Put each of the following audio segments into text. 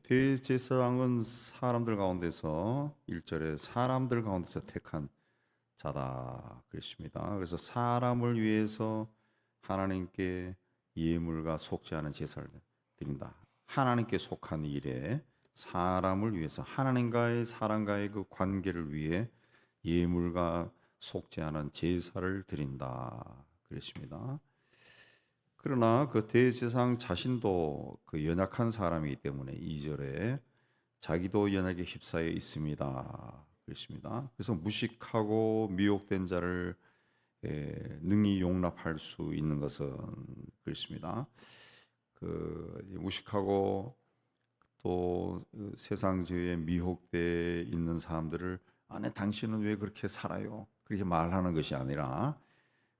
대제사장은 사람들 가운데서 1절에 사람들 가운데서 택한 자다 그랬습니다. 그래서 사람을 위해서 하나님께 예물과 속죄하는 제사를 드린다. 하나님께 속한 일에 사람을 위해서 하나님과의 사람과의 그 관계를 위해 예물과 속죄하는 제사를 드린다 그랬습니다. 그러나 그 대제사장 자신도 그 연약한 사람이기 때문에 2절에 자기도 연약에 휩싸여 있습니다. 그렇습니다. 그래서 무식하고 미혹된 자를 능히 용납할 수 있는 것은 그렇습니다. 그 무식하고 또 세상지에 미혹돼 있는 사람들을 아내 당신은 왜 그렇게 살아요? 그렇게 말하는 것이 아니라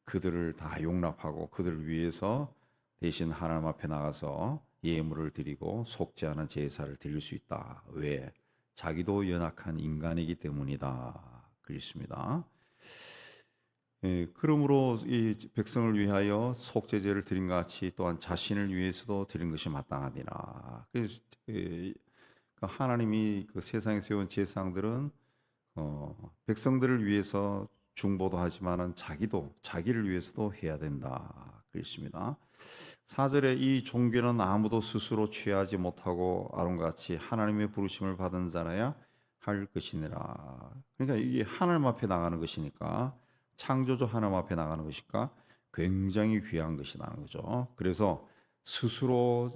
그들을 다 용납하고 그들을 위해서 대신 하나님 앞에 나가서 예물을 드리고 속죄하는 제사를 드릴 수 있다. 왜? 자기도 연약한 인간이기 때문이다. 그렇습니다. 그러므로 이 백성을 위하여 속죄제를 드린 것 같이 또한 자신을 위해서도 드린 것이 마땅하니라. 그래서 하나님이 그 세상에 세운 제사장들은 백성들을 위해서 중보도 하지만은 자기를 위해서도 해야 된다. 그렇습니다. 4절에 이 종교는 아무도 스스로 취하지 못하고 아론과 같이 하나님의 부르심을 받은 자라야 할 것이니라. 그러니까 이게 하나님 앞에 나가는 것이니까 창조주 하나님 앞에 나가는 것이니까 굉장히 귀한 것이라는 거죠. 그래서 스스로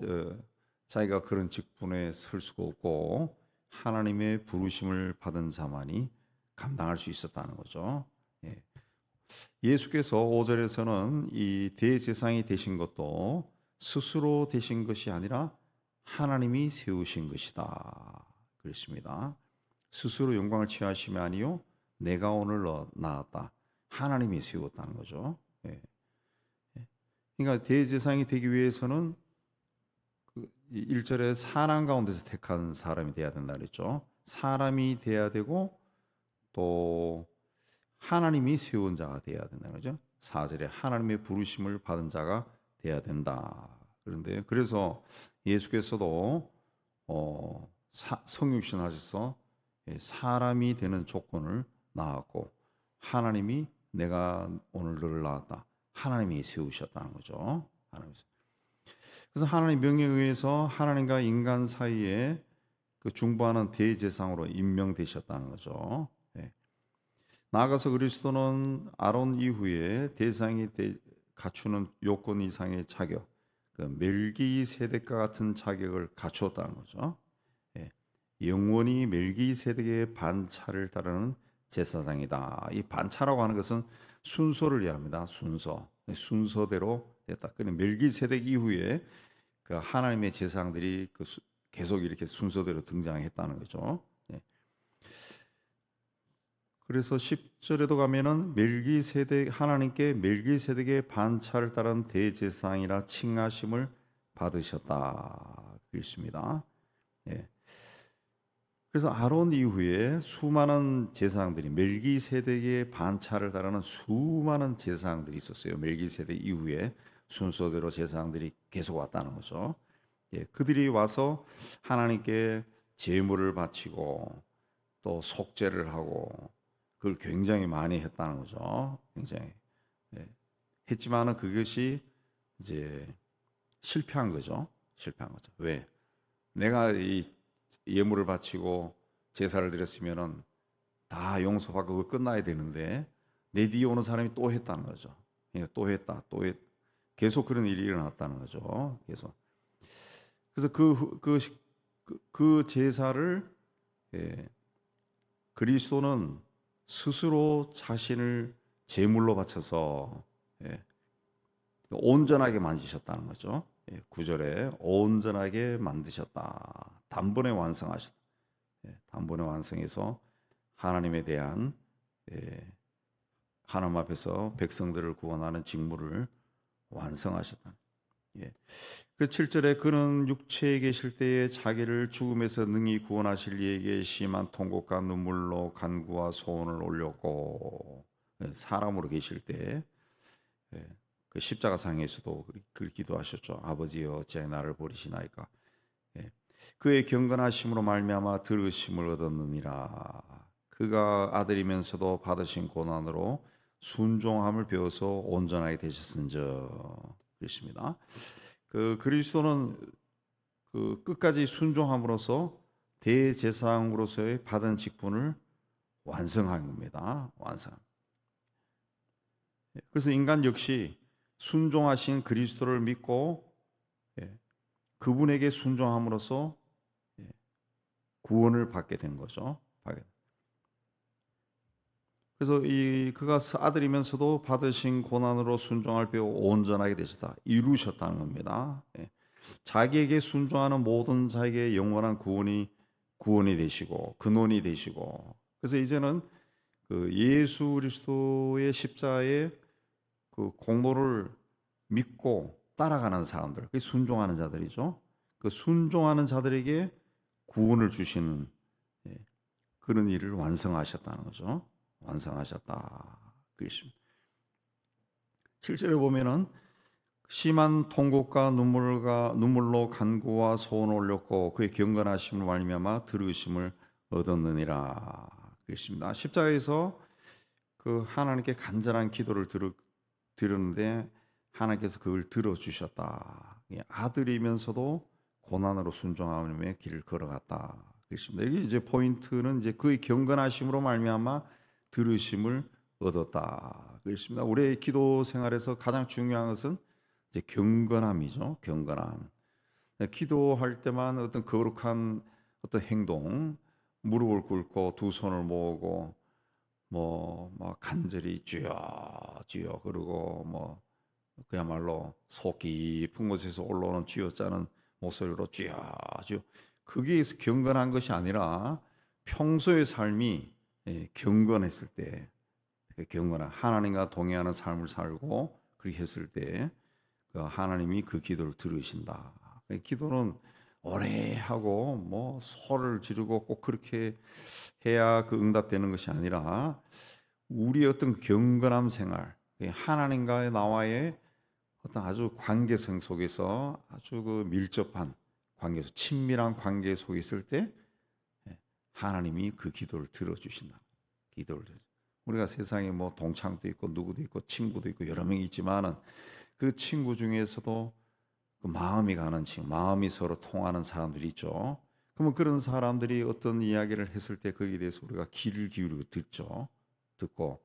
자기가 그런 직분에 설 수가 없고 하나님의 부르심을 받은 자만이 감당할 수 있었다는 거죠. 예수께서 5절에서는 이 대제사장이 되신 것도 스스로 되신 것이 아니라 하나님이 세우신 것이다. 그랬습니다. 스스로 영광을 취하심이 아니요 내가 오늘 나았다. 하나님이 세웠다는 거죠. 그러니까 대제사장이 되기 위해서는 1절에 사람 가운데서 택한 사람이 돼야 된다 그랬죠. 사람이 돼야 되고 또 하나님이 세운 자가 돼야 된다는 거죠. 4절에 하나님의 부르심을 받은 자가 돼야 된다. 그런데 그래서 예수께서도 성육신 하셔서 사람이 되는 조건을 낳았고 하나님이 내가 오늘 너를 낳았다. 하나님이 세우셨다는 거죠. 그래서 하나님 명령에 의해서 하나님과 인간 사이에 그 중보하는 대제사장으로 임명되셨다는 거죠. 나아가서 그리스도는 아론 이후에 대상이 갖추는 요건 이상의 자격, 그 멜기세덱과 같은 자격을 갖추었다는 거죠. 영원히 멜기세덱의 반차를 따르는 제사장이다. 이 반차라고 하는 것은 순서를 이해합니다. 순서대로 됐다. 그런데 멜기세덱 이후에 그 하나님의 제사장들이 계속 이렇게 순서대로 등장했다는 거죠. 그래서 10절에도 가면은 하나님께 멜기세덱의 반차를 따른 대제사장이라 칭하심을 받으셨다 그랬습니다. 그래서 아론 이후에 수많은 제사장들이 멜기세덱의 반차를 따르는 수많은 제사장들이 있었어요. 멜기세덱 이후에 순서대로 제사장들이 계속 왔다는 거죠. 그들이 와서 하나님께 제물을 바치고 또 속죄를 하고 그걸 굉장히 많이 했다는 거죠. 굉장히 했지만은 그것이 이제 실패한 거죠. 왜? 내가 이 예물을 바치고 제사를 드렸으면은 다 용서받고 그거 끝나야 되는데 내 뒤에 오는 사람이 또 했다는 거죠. 그러니까 또 했다, 계속 그런 일이 일어났다는 거죠. 그래서 그 제사를 그리스도는 스스로 자신을 제물로 바쳐서 온전하게 만드셨다는 거죠. 9절에 온전하게 만드셨다. 단번에 완성하셨다. 단번에 완성해서 하나님에 대한 하나님 앞에서 백성들을 구원하는 직무를 완성하셨다. 그 7절에 그는 육체에 계실 때에 자기를 죽음에서 능히 구원하실 이에게 심한 통곡과 눈물로 간구와 소원을 올렸고 사람으로 계실 때 그 십자가 상에서도 그렇게 기도하셨죠. 아버지여 어찌하여 나를 버리시나이까. 그의 경건하심으로 말미암아 들으심을 얻었느니라. 그가 아들이면서도 받으신 고난으로 순종함을 배워서 온전하게 되셨은즉. 그렇습니다. 그 그리스도는 그 끝까지 순종함으로써 대제사장으로서의 받은 직분을 완성한 겁니다. 완성. 그래서 인간 역시 순종하신 그리스도를 믿고 그분에게 순종함으로써 구원을 받게 된 거죠. 그래서 이 그가 아들이면서도 받으신 고난으로 순종할 배우 온전하게 되셨다. 이루셨다는 겁니다. 자기에게 순종하는 모든 자에게 영원한 구원이 되시고 근원이 되시고, 그래서 이제는 그 예수 그리스도의 십자가의 그 공로를 믿고 따라가는 사람들, 그 순종하는 자들이죠. 그 순종하는 자들에게 구원을 주시는 그런 일을 완성하셨다는 거죠. 완성하셨다. 그렇습니다. 실제로 보면은 심한 통곡과 눈물로 간구와 소원을 올렸고 그의 경건하심을 말미암아 들으심을 얻었느니라. 그렇습니다. 십자가에서 그 하나님께 간절한 기도를 드렸는데 하나님께서 그걸 들어주셨다. 아들이면서도 고난으로 순종하며 길을 걸어갔다. 그렇습니다. 여기 이제 포인트는 이제 그의 경건하심으로 말미암아 들으심을 얻었다. 그렇습니다. 우리의 기도 생활에서 가장 중요한 것은 이제 경건함이죠. 경건함. 기도할 때만 어떤 거룩한 어떤 행동, 무릎을 꿇고 두 손을 모으고 막 간절히 주여 주여, 그러고 그야말로 속 깊은 곳에서 올라오는 주여 짜는 목소리로 주여 주여, 그게 경건한 것이 아니라 평소의 삶이 경건했을 때, 경건한 하나님과 동행하는 삶을 살고 그렇게 했을 때 하나님이 그 기도를 들으신다. 기도는 오래 하고 소를 지르고 꼭 그렇게 해야 그 응답되는 것이 아니라 우리의 어떤 경건함 생활, 하나님과의 나와의 어떤 아주 관계성 속에서 아주 그 밀접한 관계에서 친밀한 관계 속에 있을 때 하나님이 그 기도를 들어주신다. 기도를 우리가 세상에 동창도 있고 누구도 있고 친구도 있고 여러 명이 있지만은 그 친구 중에서도 그 마음이 가는 친구, 마음이 서로 통하는 사람들이 있죠. 그러면 그런 사람들이 어떤 이야기를 했을 때 거기에 대해서 우리가 귀를 기울이고 듣고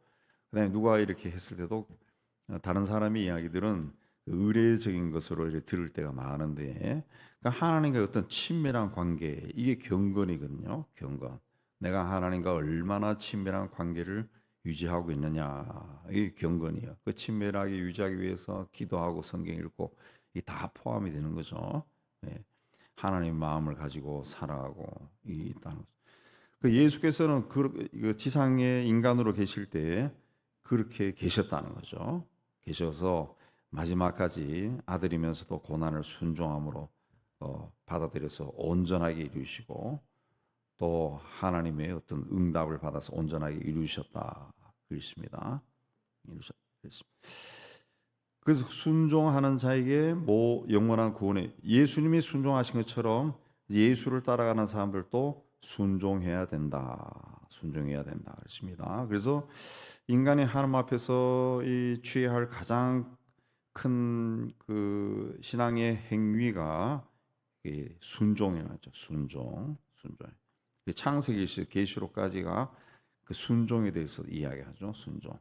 그다음에 누가 이렇게 했을 때도 다른 사람의 이야기들은 의례적인 것으로 이렇게 들을 때가 많은데, 그러니까 하나님과 어떤 친밀한 관계, 이게 경건이거든요. 경건. 내가 하나님과 얼마나 친밀한 관계를 유지하고 있느냐, 이게 경건이에요. 그 친밀하게 유지하기 위해서 기도하고 성경 읽고 이 다 포함이 되는 거죠. 하나님의 마음을 가지고 살아가고 있다는 거죠. 그 예수께서는 그 지상의 인간으로 계실 때 그렇게 계셨다는 거죠. 계셔서 마지막까지 아들이면서도 고난을 순종함으로 받아들여서 온전하게 이루시고 또 하나님의 어떤 응답을 받아서 온전하게 이루셨다. 그렇습니다. 그래서 순종하는 자에게 영원한 구원에, 예수님이 순종하신 것처럼 예수를 따라가는 사람들도 순종해야 된다. 순종해야 된다. 그렇습니다. 그래서 인간이 하나님 앞에서 취해야 할 가장 큰 그 신앙의 행위가 순종이라죠. 순종. 창세기 계시록까지가 그 순종에 대해서 이야기하죠. 순종.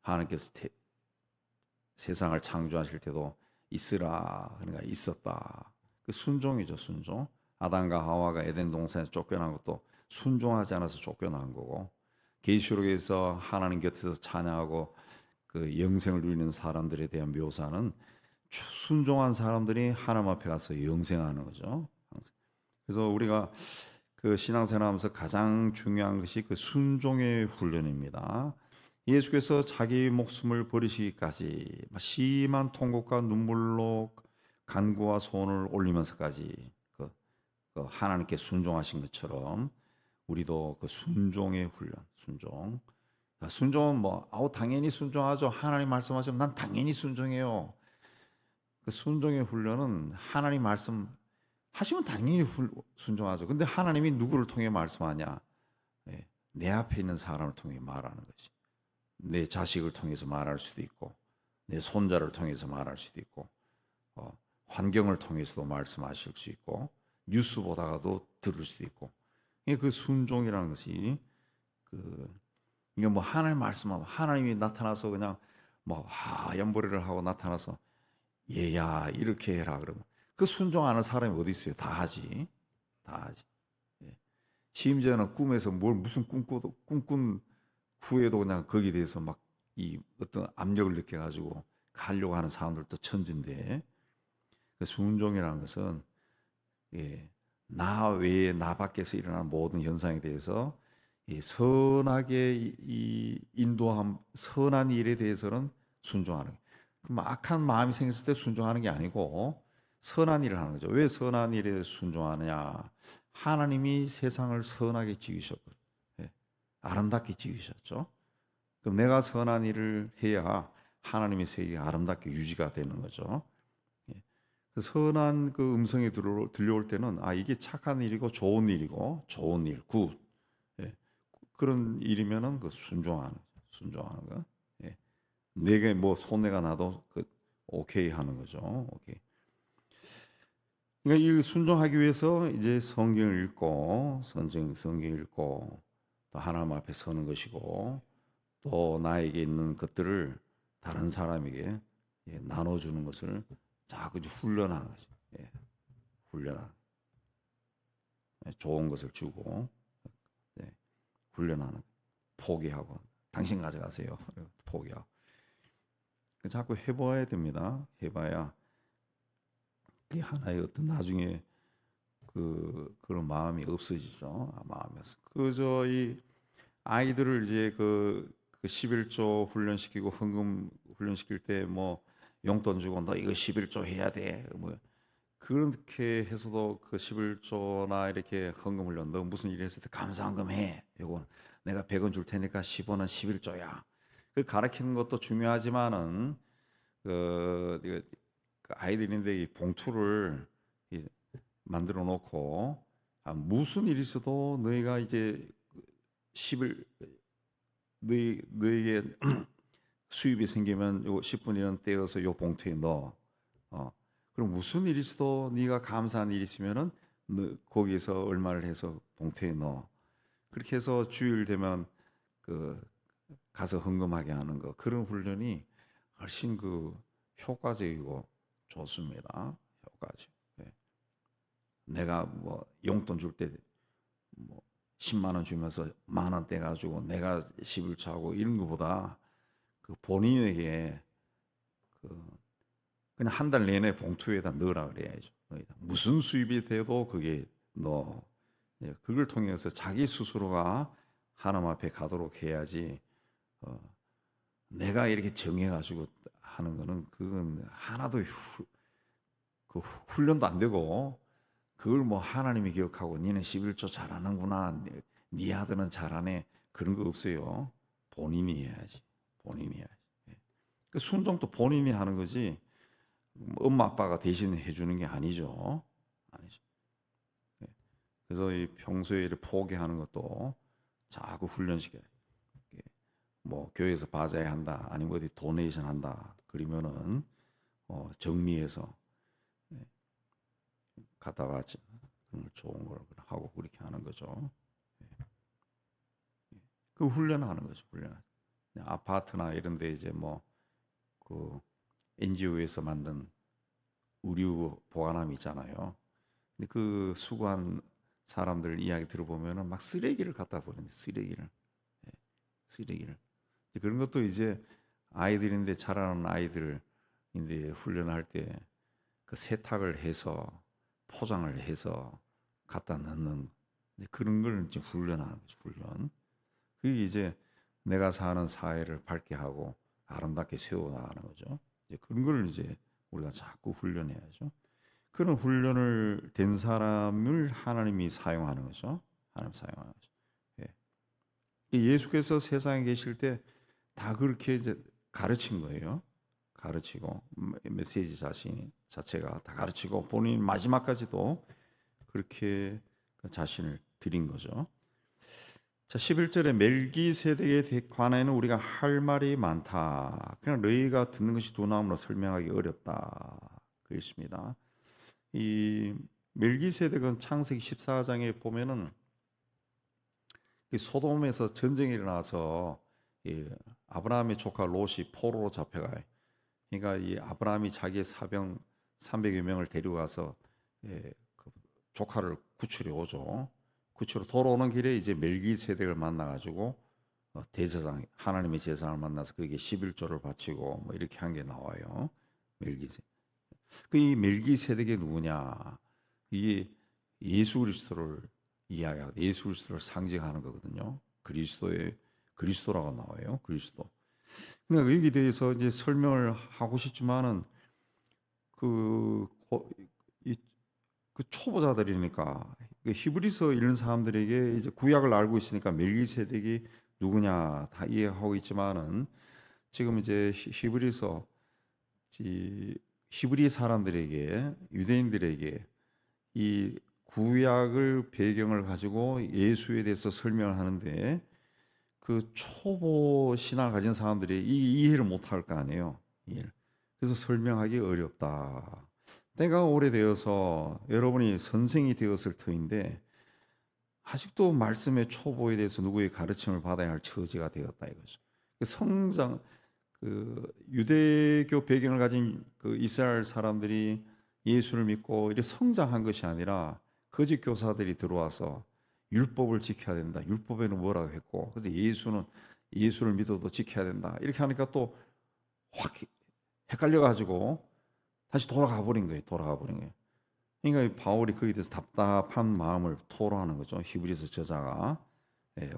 하나님께서 세상을 창조하실 때도 있으라, 그러니까 있었다. 그 순종이죠. 순종. 아담과 하와가 에덴 동산에서 쫓겨난 것도 순종하지 않아서 쫓겨난 거고, 계시록에서 하나님 곁에서 찬양하고 그 영생을 누리는 사람들에 대한 묘사는 순종한 사람들이 하나님 앞에 가서 영생하는 거죠. 그래서 우리가 그 신앙생활하면서 가장 중요한 것이 그 순종의 훈련입니다. 예수께서 자기 목숨을 버리시기까지 심한 통곡과 눈물로 간구와 소원을 올리면서까지 그 하나님께 순종하신 것처럼 우리도 그 순종의 훈련, 순종은 당연히 순종하죠. 하나님 말씀하시면 난 당연히 순종해요. 그 순종의 훈련은 하나님 말씀 하시면 당연히 순종하죠. 근데 하나님이 누구를 통해 말씀하냐? 예, 내 앞에 있는 사람을 통해 말하는 거지. 내 자식을 통해서 말할 수도 있고, 내 손자를 통해서 말할 수도 있고, 환경을 통해서도 말씀하실 수 있고, 뉴스 보다가도 들을 수도 있고. 그 순종이라는 것이 이게 뭐 하나님 말씀하면 하나님이 나타나서 그냥 뭐 하얀 머리를 하고 나타나서 얘야 이렇게 해라 그러면 그 순종하는 사람이 어디 있어요? 다 하지, 다 하지. 예. 심지어는 꿈에서 뭘 무슨 꿈꾼 후에도 그냥 거기에 대해서 막 이 어떤 압력을 느껴가지고 가려고 하는 사람들도 천진데 그 순종이라는 것은 나 외에 나 밖에서 일어나는 모든 현상에 대해서 선하게 인도함, 선한 일에 대해서는 순종하는 거예요. 그럼 악한 마음이 생겼을 때 순종하는 게 아니고 선한 일을 하는 거죠. 왜 선한 일에 순종하느냐? 하나님이 세상을 선하게 지으셨거든요. 아름답게 지으셨죠. 그럼 내가 선한 일을 해야 하나님의 세계가 아름답게 유지가 되는 거죠. 그 선한 그 음성이 들려올 때는 이게 착한 일이고 좋은 일이고 좋은 일, 굿. 그런 일이면은 그 순종하는 거. 내게 뭐 손해가 나도 오케이 하는 거죠. 오케이. 그러니까 이 순종하기 위해서 이제 성경을 읽고 성경 읽고 또 하나님 앞에 서는 것이고 또 나에게 있는 것들을 다른 사람에게 나눠주는 것을 자꾸 훈련하는 거죠. 훈련하는. 좋은 것을 주고 훈련하는. 포기하고 당신 가져가세요. 포기하고. 자꾸 해봐야 됩니다. 해봐야 그게 하나의 어떤 나중에 그런 마음이 없어지죠. 마음이 없어. 그저 이 아이들을 이제 그 11조 훈련시키고 헌금 훈련시킬 때 뭐 용돈 주고 너 이거 11조 해야 돼. 뭐 그렇게 해서도 그 11조나 이렇게 헌금 훈련 너 무슨 일 했을 때 감사헌금 해. 이거 내가 100원 줄 테니까 10원은 11조야. 그 가르치는 것도 중요하지만은 그 아이들인데 이 봉투를 만들어 놓고 무슨 일이 있어도 너희가 이제 10일 너희에게 수입이 생기면 요 10분이는 떼어서 요 봉투에 넣어. 그럼 무슨 일이 있어도 네가 감사한 일이 있으면은 거기에서 얼마를 해서 봉투에 넣어. 그렇게 해서 주일 되면 가서 헌금하게 하는 거 그런 훈련이 훨씬 효과적이고 좋습니다. 효과적. 내가 뭐 용돈 줄 때 뭐 10만 원 주면서 만 원 떼가지고 내가 11조 하고 이런 것보다 본인에게 그냥 한 달 내내 봉투에다 넣으라 그래야죠. 무슨 수입이 돼도 그게 넣어. 그걸 통해서 자기 스스로가 하나님 앞에 가도록 해야지. 내가 이렇게 정해가지고 하는 거는 그건 하나도 훈련도 안 되고 그걸 뭐 하나님이 기억하고 니는 11조 잘하는구나. 네 아들은 잘하네. 그런 거 없어요. 본인이 해야지. 본인이 해야지. 그 순종도 본인이 하는 거지. 엄마 아빠가 대신 해주는 게 아니죠. 아니죠. 그래서 이 평소에 일을 포기하는 것도 자꾸 훈련시켜요. 뭐 교회에서 바자회 한다, 아니면 어디 도네이션 한다, 그러면은 정리해서 갖다 바치 좋은 걸 하고 그렇게 하는 거죠. 그 훈련하는 거죠. 훈련. 아파트나 이런데 이제 NGO에서 만든 의류 보관함이 있잖아요. 근데 그 수고한 사람들 이야기 들어보면은 막 쓰레기를 갖다 버리는 쓰레기를. 그런 것도 이제 아이들인데 자라는 아이들인데 훈련할 때 그 세탁을 해서 포장을 해서 갖다 넣는 그런 걸 이제 훈련하는 거죠. 훈련. 그게 이제 내가 사는 사회를 밝게 하고 아름답게 세워나가는 거죠. 이제 그런 걸 이제 우리가 자꾸 훈련해야죠. 그런 훈련을 된 사람을 하나님이 사용하는 거죠. 하나님 사용하는 거죠. 예수께서 세상에 계실 때 다 그렇게 이제 가르친 거예요. 가르치고 메시지 자체가 다 가르치고 본인 마지막까지도 그렇게 자신을 드린 거죠. 자, 11절에 멜기세덱에 관해는 우리가 할 말이 많다. 그냥 너희가 듣는 것이 두나무로 설명하기 어렵다. 그랬습니다. 이 멜기세덱은 창세기 14장에 보면은 이 소돔에서 전쟁이 일어나서 이 아브라함의 조카 롯이 포로로 잡혀가요. 그러니까 이 아브라함이 자기의 사병 300여 명을 데려가서 그 조카를 구출해 오죠. 구출로 돌아오는 길에 이제 멜기세덱을 만나가지고 대제사장 하나님의 제사장을 만나서 그에게 11조를 바치고 뭐 이렇게 한 게 나와요. 멜기세. 이 멜기세덱이 누구냐? 이게 예수 그리스도를 이야기하고 예수 그리스도를 상징하는 거거든요. 그리스도라고 나와요. 그리스도. 그러니까 여기에 대해서 이제 설명을 하고 싶지만은 그 초보자들이니까 히브리서 읽는 사람들에게 이제 구약을 알고 있으니까 멜기세덱이 누구냐 다 이해하고 있지만은 지금 이제 히브리서 히브리 사람들에게 유대인들에게 이 구약을 배경을 가지고 예수에 대해서 설명을 하는데 그 초보 신앙을 가진 사람들이 이 이해를 못할 거 아니에요. 그래서 설명하기 어렵다. 때가 오래되어서 여러분이 선생이 되었을 터인데 아직도 말씀의 초보에 대해서 누구의 가르침을 받아야 할 처지가 되었다 이거죠. 성장 유대교 배경을 가진 그 이스라엘 사람들이 예수를 믿고 이렇게 성장한 것이 아니라 거짓 교사들이 들어와서 율법을 지켜야 된다. 율법에는 뭐라고 했고, 그래서 예수를 믿어도 지켜야 된다. 이렇게 하니까 또 확 헷갈려가지고 다시 돌아가 버린 거예요. 그러니까 바울이 거기에 대해서 답답한 마음을 토로하는 거죠. 히브리서 저자가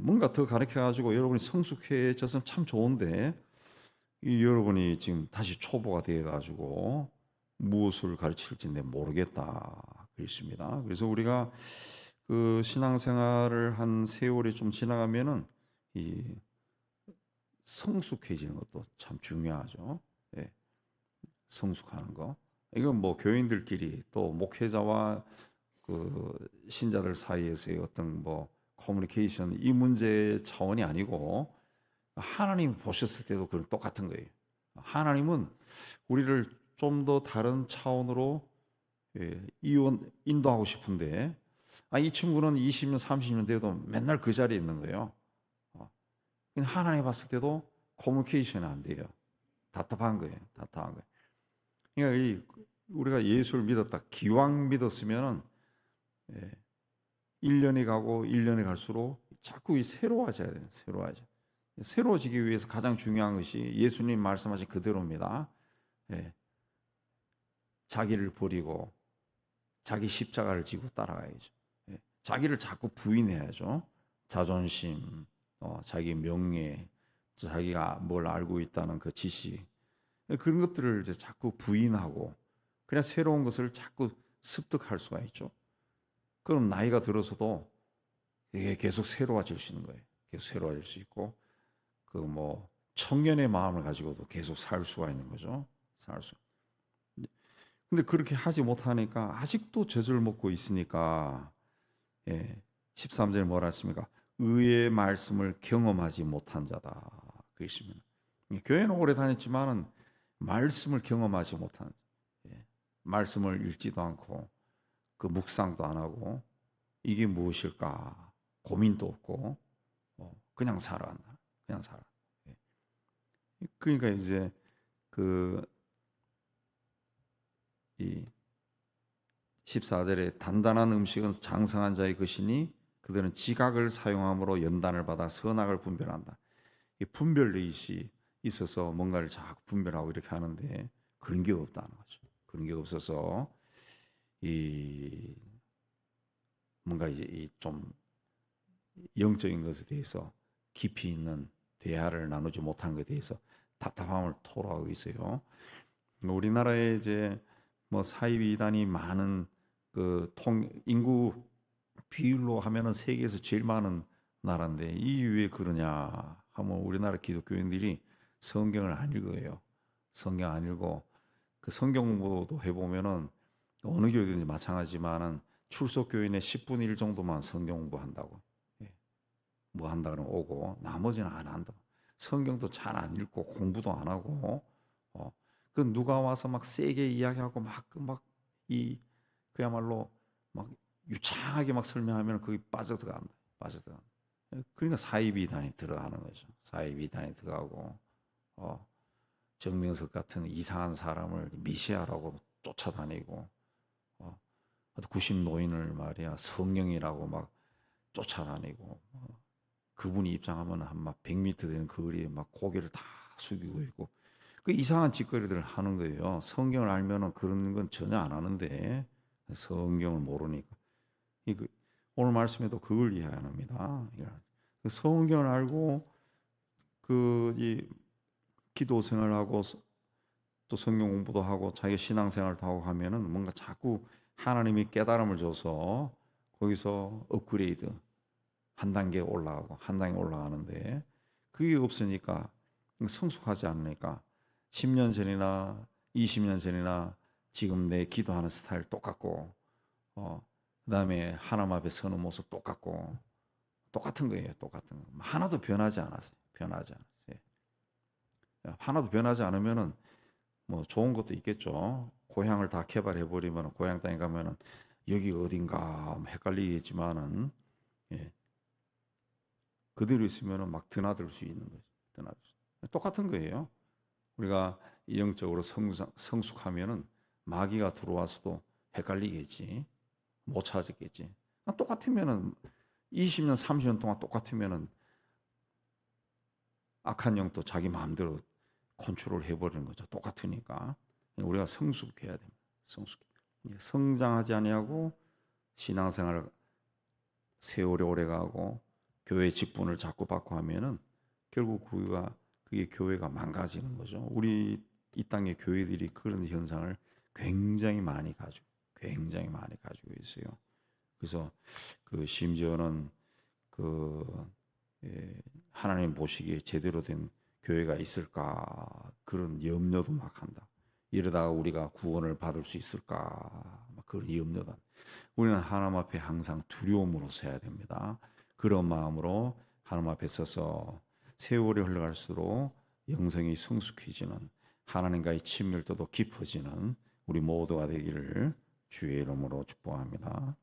뭔가 더 가르쳐가지고 여러분이 성숙해졌으면 참 좋은데 여러분이 지금 다시 초보가 되어가지고 무엇을 가르칠지 모르겠다 그랬습니다. 그래서 우리가 그 신앙생활을 한 세월이 좀 지나가면은 이 성숙해지는 것도 참 중요하죠. 성숙하는 거. 이건 뭐 교인들끼리 또 목회자와 그 신자들 사이에서의 어떤 뭐 커뮤니케이션 이 문제 차원이 아니고 하나님 보셨을 때도 그런 똑같은 거예요. 하나님은 우리를 좀 더 다른 차원으로 인도하고 싶은데 이 친구는 20년, 30년 돼도 맨날 그 자리에 있는 거예요. 하나님 봤을 때도 커뮤니케이션이 안 돼요. 답답한 거예요. 그러니까 우리가 예수를 믿었다. 기왕 믿었으면은 1년이 가고 1년이 갈수록 자꾸 새로워져야 돼요. 새로워지기 위해서 가장 중요한 것이 예수님 말씀하신 그대로입니다. 자기를 버리고 자기 십자가를 지고 따라가야죠. 자기를 자꾸 부인해야죠. 자존심, 자기 명예, 자기가 뭘 알고 있다는 그 지식 그런 것들을 이제 자꾸 부인하고 그냥 새로운 것을 자꾸 습득할 수가 있죠. 그럼 나이가 들어서도 이게 계속 새로워질 수 있는 거예요. 계속 새로워질 수 있고 그 뭐 청년의 마음을 가지고도 계속 살 수가 있는 거죠. 근데 그렇게 하지 못하니까 아직도 젖을 먹고 있으니까 13절에 뭐라 했습니까? 의의 말씀을 경험하지 못한 자다. 그랬습니다. 교회는 오래 다녔지만은 말씀을 경험하지 못한 말씀을 읽지도 않고 그 묵상도 안 하고 이게 무엇일까 고민도 없고 그냥 살아. 그러니까 이제 이 14절에 단단한 음식은 장성한 자의 것이니 그들은 지각을 사용함으로 연단을 받아 선악을 분별한다. 이 분별의식이 있어서 뭔가를 자꾸 분별하고 이렇게 하는데 그런 게 없다는 거죠. 그런 게 없어서 뭔가 이제 좀 영적인 것에 대해서 깊이 있는 대화를 나누지 못한 것에 대해서 답답함을 토로하고 있어요. 우리나라에 이제 뭐 사이비 이단이 많은 그 인구 비율로 하면은 세계에서 제일 많은 나라인데 이 왜 그러냐 하면 우리나라 기독교인들이 성경을 안 읽어요. 성경 안 읽고 그 성경 공부도 해보면은 어느 교회든지 마찬가지지만은 출석교인의 10분의 1 정도만 성경 공부한다고. 예. 뭐 한다 그러면 오고 나머지는 안 한다. 성경도 잘 안 읽고 공부도 안 하고 그 누가 와서 막 세게 이야기하고 이 그야말로 막 유창하게 막 설명하면 거기 빠져들어간다. 빠져들어간다. 그러니까 사이비단이 들어가는 거죠. 사이비단이 들어가고 정명석 같은 이상한 사람을 미시하라고 쫓아다니고 90노인을 말이야 성령이라고 막 쫓아다니고 그분이 입장하면 한 막 100m 되는 거리에 막 고개를 다 숙이고 있고 그 이상한 짓거리들을 하는 거예요. 성경을 알면은 그런 건 전혀 안 하는데 성경을 모르니까 오늘 말씀에도 그걸 이해 안 합니다. 그 성경을 알고 이 기도 생활하고 또 성경 공부도 하고 자기 신앙생활도 하고 하면은 뭔가 자꾸 하나님이 깨달음을 줘서 거기서 업그레이드 한 단계 올라가고 한 단계 올라가는데 그게 없으니까 성숙하지 않으니까 10년 전이나 20년 전이나 지금 내 기도하는 스타일 똑같고 그다음에 하나님 앞에 서는 모습 똑같고 똑같은 거예요. 똑같은 거. 하나도 변하지 않았어요. 변하지 않았어요. 하나도 변하지 않으면은 뭐 좋은 것도 있겠죠. 고향을 다 개발해 버리면 고향 땅에 가면은 여기 어딘가 헷갈리겠지만은 그대로 있으면은 막 드나들 수 있는 거죠. 드나들 수. 똑같은 거예요. 우리가 영적으로 성숙하면은 마귀가 들어와서도 헷갈리겠지. 못 찾았겠지. 똑같으면은 20년, 30년 동안 똑같으면은 악한 영도 자기 마음대로 컨트롤 해버리는 거죠. 똑같으니까 우리가 성숙해야 됩니다. 성장하지 아니하고 신앙생활 세월이 오래가고 교회 직분을 자꾸 받고 하면은 결국 그게 교회가 망가지는 거죠. 우리 이 땅의 교회들이 그런 현상을 굉장히 많이 가지고 있어요. 그래서 심지어는 하나님 보시기에 제대로 된 교회가 있을까 그런 염려도 막 한다. 이러다가 우리가 구원을 받을 수 있을까 막 그런 염려다. 우리는 하나님 앞에 항상 두려움으로 서야 됩니다. 그런 마음으로 하나님 앞에 서서 세월이 흘러갈수록 영성이 성숙해지는 하나님과의 친밀도도 깊어지는 우리 모두가 되기를 주의 이름으로 축복합니다.